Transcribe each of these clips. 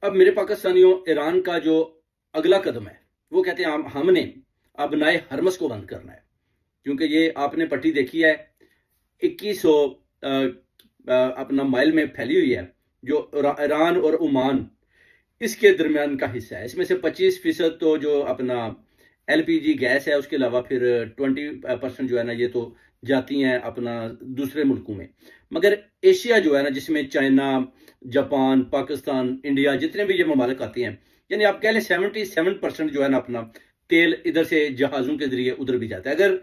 अब मेरे पाकिस्तानियों, ईरान का जो अगला कदम है वो कहते हैं हमने अबनाए हरमस को बंद करना है। क्योंकि ये आपने पट्टी देखी है, 2100 अपना माइल में फैली हुई है, जो ईरान और ओमान इसके दरमियान का हिस्सा है। इसमें से 25% तो जो अपना एलपीजी गैस है, उसके अलावा फिर 20% जो है ना, ये तो जाती हैं अपना दूसरे मुल्कों में। मगर एशिया जो है ना, जिसमें चाइना, जापान, पाकिस्तान, इंडिया, जितने भी ये ममालिक आते हैं, यानी आप कह लें 77% जो है ना अपना तेल इधर से जहाज़ों के जरिए उधर भी जाता है। अगर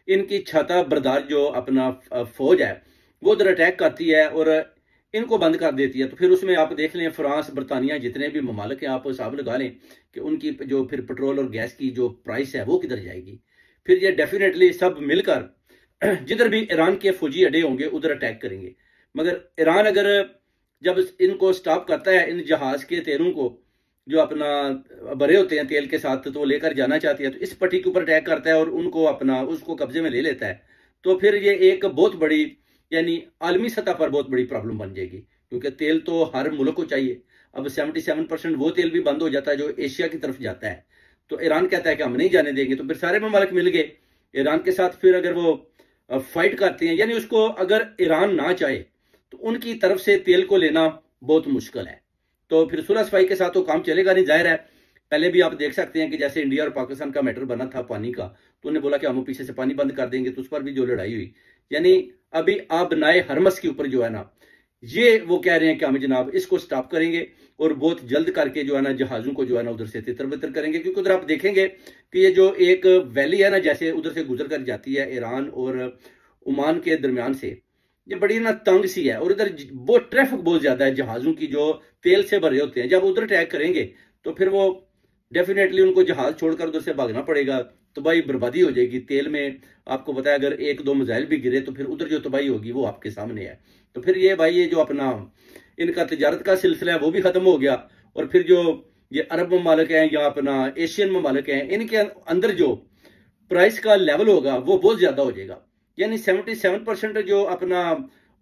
इनकी छाता बरदार जो अपना फौज है वो उधर अटैक करती है और इनको बंद कर देती है, तो फिर उसमें आप देख लें फ्रांस, बरतानिया, जितने भी ममालिक हैं, आप हिसाब लगा लें कि उनकी जो फिर पेट्रोल और गैस की जो प्राइस है वो किधर जाएगी। फिर ये डेफिनेटली सब मिलकर जिधर भी ईरान के फौजी अड्डे होंगे उधर अटैक करेंगे। मगर ईरान अगर जब इनको स्टॉप करता है, इन जहाज के तेलों को जो अपना भरे होते हैं तेल के साथ, तो वो लेकर जाना चाहती है, तो इस पट्टी के ऊपर अटैक करता है और उनको अपना उसको कब्जे में ले लेता है, तो फिर ये एक बहुत बड़ी, यानी आलमी सतह पर बहुत बड़ी प्रॉब्लम बन जाएगी। क्योंकि तेल तो हर मुल्क को चाहिए। अब 77% वो तेल भी बंद हो जाता है जो एशिया की तरफ जाता है। तो ईरान कहता है कि हम नहीं जाने देंगे, तो फिर सारे ममालिक मिल गए ईरान के साथ। फिर अगर वो फाइट करते हैं, यानी उसको अगर ईरान ना चाहे तो उनकी तरफ से तेल को लेना बहुत मुश्किल है। तो फिर सुलह सफाई के साथ तो काम चलेगा नहीं। जाहिर है, पहले भी आप देख सकते हैं कि जैसे इंडिया और पाकिस्तान का मैटर बना था पानी का, तो उन्होंने बोला कि हम पीछे से पानी बंद कर देंगे, तो उस पर भी जो लड़ाई हुई, यानी अभी आप नए हरमस के ऊपर जो है ना, ये वो कह रहे हैं कि हम जनाब इसको स्टॉप करेंगे और बहुत जल्द करके जो है ना जहाजों को जो है ना उधर से तितर बितर करेंगे। क्योंकि उधर आप देखेंगे कि ये जो एक वैली है ना, जैसे उधर से गुजर कर जाती है ईरान और ओमान के दरमियान से, ये बड़ी ना तंग सी है और इधर बहुत ट्रैफिक बहुत ज्यादा है जहाजों की जो तेल से भरे होते हैं। जब उधर अटैक करेंगे तो फिर वो डेफिनेटली उनको जहाज छोड़कर उधर से भागना पड़ेगा, तबाही बर्बादी हो जाएगी। तेल में आपको पता है, अगर एक दो मिसाइल भी गिरे तो फिर उधर जो तबाही होगी वो आपके सामने है। तो फिर ये भाई, ये जो अपना इनका तिजारत का सिलसिला है वो भी खत्म हो गया। और फिर जो ये अरब ममालिक हैं या अपना एशियन ममालिक हैं, इनके अंदर जो प्राइस का लेवल होगा वो बहुत ज्यादा हो जाएगा। यानी 77% जो अपना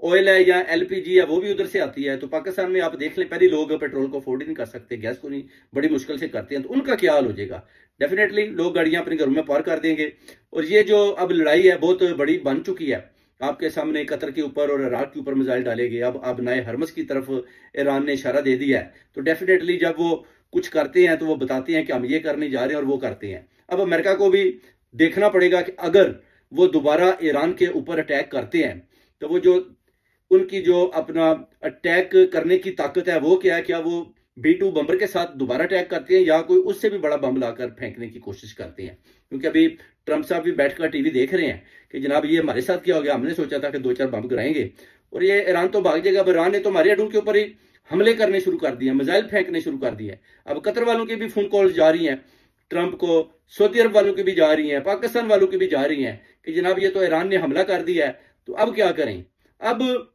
ऑयल है या एलपीजी है वो भी उधर से आती है। तो पाकिस्तान में आप देख लें, पहले लोग पेट्रोल को अफोर्ड ही नहीं कर सकते, गैस को नहीं, बड़ी मुश्किल से करते हैं, तो उनका क्या हाल हो जाएगा। डेफिनेटली लोग गाड़ियां अपने घरों में पार कर देंगे। और ये जो अब लड़ाई है बहुत बड़ी बन चुकी है। आपके सामने कतर के ऊपर और इराक के ऊपर मिसाइल डाले गए। अब नए हरमस की तरफ ईरान ने इशारा दे दिया है। तो डेफिनेटली जब वो कुछ करते हैं तो वो बताते हैं कि हम ये करने जा रहे हैं और वो करते हैं। अब अमेरिका को भी देखना पड़ेगा कि अगर वो दोबारा ईरान के ऊपर अटैक करते हैं तो वो जो उनकी जो अपना अटैक करने की ताकत है वो क्या है। क्या वो B2 बम्बर के साथ दोबारा अटैक करते हैं या कोई उससे भी बड़ा बम लाकर फेंकने की कोशिश करते हैं। क्योंकि अभी ट्रंप साहब भी बैठकर टीवी देख रहे हैं कि जनाब ये हमारे साथ क्या हो गया, हमने सोचा था कि 2-4 बम गिराएंगे और ये ईरान तो भाग जाएगा। अब ईरान ने तो हमारे अड्डों के ऊपर ही हमले करने शुरू कर दिए, मिसाइल फेंकने शुरू कर दिए। अब कतर वालों की भी फोन कॉल जा रही हैं ट्रंप को, सऊदी अरब वालों की भी जा रही हैं, पाकिस्तान वालों की भी जा रही हैं कि जनाब ये तो ईरान ने हमला कर दिया है, तो अब क्या करें। अब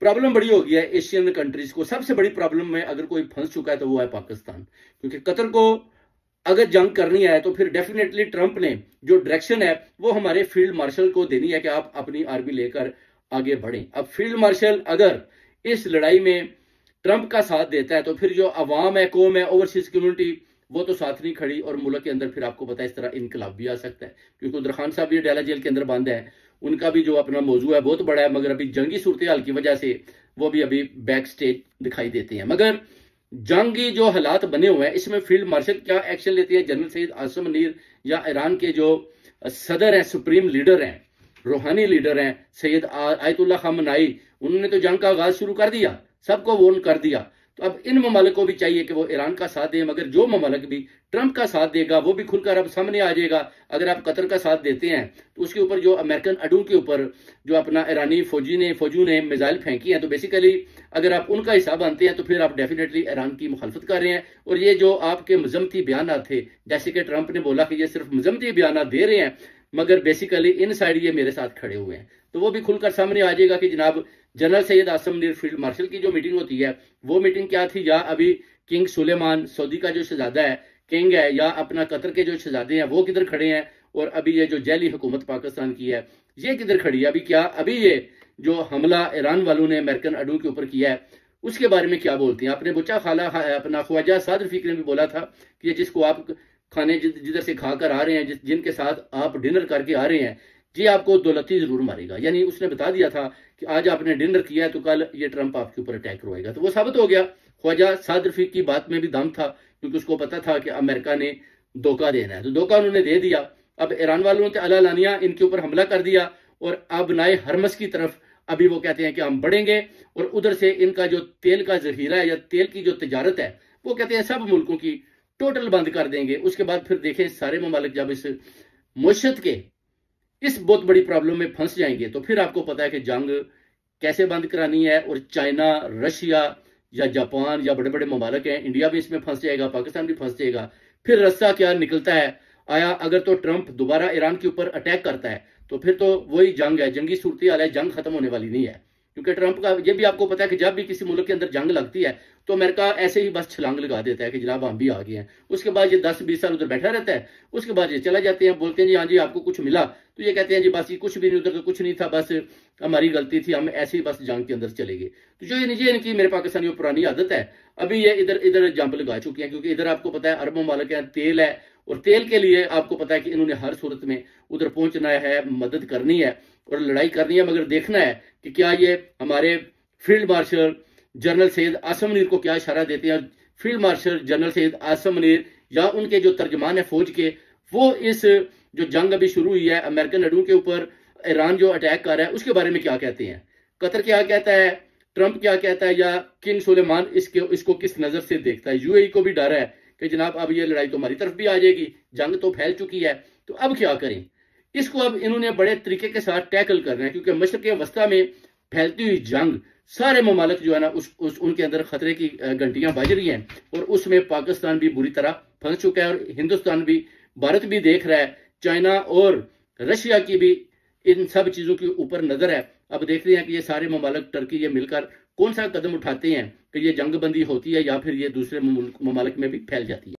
प्रॉब्लम बड़ी हो गई है एशियन कंट्रीज को। सबसे बड़ी प्रॉब्लम में अगर कोई फंस चुका है तो वो है पाकिस्तान। क्योंकि कतर को अगर जंग करनी है तो फिर डेफिनेटली ट्रंप ने जो डायरेक्शन है वो हमारे फील्ड मार्शल को देनी है कि आप अपनी आर्मी लेकर आगे बढ़ें। अब फील्ड मार्शल अगर इस लड़ाई में ट्रंप का साथ देता है तो फिर जो अवाम है, कौम है, ओवरसीज कम्युनिटी, वो तो साथ नहीं खड़ी और मुल्क के अंदर फिर आपको पता है इस तरह इनकलाब भी आ सकता है। क्योंकि उधर खान साहब भी डाला जेल के अंदर बंद है, उनका भी जो अपना मौजू है बहुत बड़ा है, मगर अभी जंगी सूरत हाल की वजह से वो भी अभी बैक स्टेज दिखाई देते हैं। मगर जंगी जो हालात बने हुए हैं इसमें फील्ड मार्शल क्या एक्शन लेते हैं, जनरल सैयद आसिम मुनीर या ईरान के जो सदर हैं, सुप्रीम लीडर हैं, रूहानी लीडर हैं सैयद आयतुल्लाह खामनाई, उन्होंने तो जंग का आगाज शुरू कर दिया, सबको वोन कर दिया। तो अब इन ममालिक को भी चाहिए कि वो ईरान का साथ दें। मगर जो ममालिक भी ट्रंप का साथ देगा वो भी खुलकर अब सामने आ जाएगा। अगर आप कतर का साथ देते हैं तो उसके ऊपर जो अमेरिकन अड्डों के ऊपर जो अपना ईरानी फौजों ने मिसाइल फेंकी है, तो बेसिकली अगर आप उनका हिसाब आनते हैं तो फिर आप डेफिनेटली ईरान की मुखालफत कर रहे हैं। और ये जो आपके मजम्मती बयान थे, जैसे कि ट्रंप ने बोला कि ये सिर्फ मजम्मती बयान दे रहे हैं मगर बेसिकली इन साइड ये मेरे साथ खड़े हुए हैं, तो वो भी खुलकर सामने आ जाएगा कि जनाब general Syed Asim Munir field marshal की जो मीटिंग होती है वो मीटिंग क्या थी, या अभी किंग सुलेमान सऊदी का जो शहजादा है, किंग है, या अपना कतर के जो शहजादे हैं वो किधर खड़े हैं, और अभी ये जो जैली हुकूमत पाकिस्तान की है ये किधर खड़ी है। अभी क्या अभी ये जो हमला ईरान वालों ने अमेरिकन अड्डों के ऊपर किया है उसके बारे में क्या बोलती हैं। अपने बुच्चा खाला अपना ख्वाजा साद रफीक ने भी बोला था कि ये जिसको आप खाने जिधर से खाकर आ रहे हैं, जिनके साथ आप डिनर करके आ रहे हैं, जी आपको दौलती जरूर मारेगा। यानी उसने बता दिया था कि आज आपने डिनर किया है तो कल ये ट्रंप आपके ऊपर अटैक करवाएगा। तो वो साबित हो गया। ख्वाजा साद रफीक की बात में भी दम था, क्योंकि उसको पता था कि अमेरिका ने धोखा देना है, तो धोखा उन्होंने दे दिया। अब ईरान वालों ने अला लानिया इनके ऊपर हमला कर दिया और अब नाए हरमस की तरफ अभी वो कहते हैं कि हम बढ़ेंगे और उधर से इनका जो तेल का जहीरा है या तेल की जो तिजारत है वो कहते हैं सब मुल्कों की टोटल बंद कर देंगे। उसके बाद फिर देखें सारे ममालिक जब इस मुश्त के इस बहुत बड़ी प्रॉब्लम में फंस जाएंगे तो फिर आपको पता है कि जंग कैसे बंद करानी है। और चाइना, रशिया या जापान या बड़े बड़े ममालिक हैं, इंडिया भी इसमें फंस जाएगा, पाकिस्तान भी फंस जाएगा। फिर रास्ता क्या निकलता है आया, अगर तो ट्रंप दोबारा ईरान के ऊपर अटैक करता है तो फिर तो वही जंग है, जंगी सूरत हाल है, जंग खत्म होने वाली नहीं है। क्योंकि ट्रंप का ये भी आपको पता है कि जब भी किसी मुल्क के अंदर जंग लगती है तो अमेरिका ऐसे ही बस छलांग लगा देता है कि जनाब हम भी आ गए हैं। उसके बाद ये 10-20 साल उधर बैठा रहता है, उसके बाद ये चला जाते हैं, बोलते हैं जी हाँ जी आपको कुछ मिला, तो ये कहते हैं जी बस ये कुछ भी नहीं, उधर का कुछ नहीं था, बस हमारी गलती थी, हम ऐसे ही बस जंग के अंदर चले गए। तो जो ये निजी इनकी मेरे पाकिस्तानियों पुरानी आदत है, अभी ये इधर इधर जंप लगा चुके हैं। क्योंकि इधर आपको पता है अरब ममालिक हैं, तेल है, और तेल के लिए आपको पता है कि इन्होंने हर सूरत में उधर पहुंचना है, मदद करनी है और लड़ाई करनी है। मगर देखना है कि क्या ये हमारे field marshal general Syed Asim Munir को क्या इशारा देते हैं। Field marshal general Syed Asim Munir या उनके जो तर्जमान है फौज के, वो इस जो जंग अभी शुरू हुई है अमेरिकन अड्डों के ऊपर, ईरान जो अटैक कर रहा है उसके बारे में क्या कहते हैं, कतर क्या कहता है, ट्रंप क्या कहता है, या किंग सुलेमान इसको किस नजर से देखता है। यूएई को भी डर है कि जनाब अब ये लड़ाई तो हमारी तरफ भी आ जाएगी, जंग तो फैल चुकी है, तो अब क्या करें। इसको अब इन्होंने बड़े तरीके के साथ टैकल करना है, क्योंकि मशरक़ वस्ता में फैलती हुई जंग सारे ममालिक जो है ना उनके अंदर खतरे की घंटियां बज रही हैं और उसमें पाकिस्तान भी बुरी तरह फंस चुका है और हिंदुस्तान भी, भारत भी देख रहा है, चाइना और रशिया की भी इन सब चीजों के ऊपर नजर है। अब देखते हैं कि ये सारे ममालिक टर्की ये मिलकर कौन सा कदम उठाते हैं कि ये जंगबंदी होती है या फिर ये दूसरे ममालिक में भी फैल जाती है।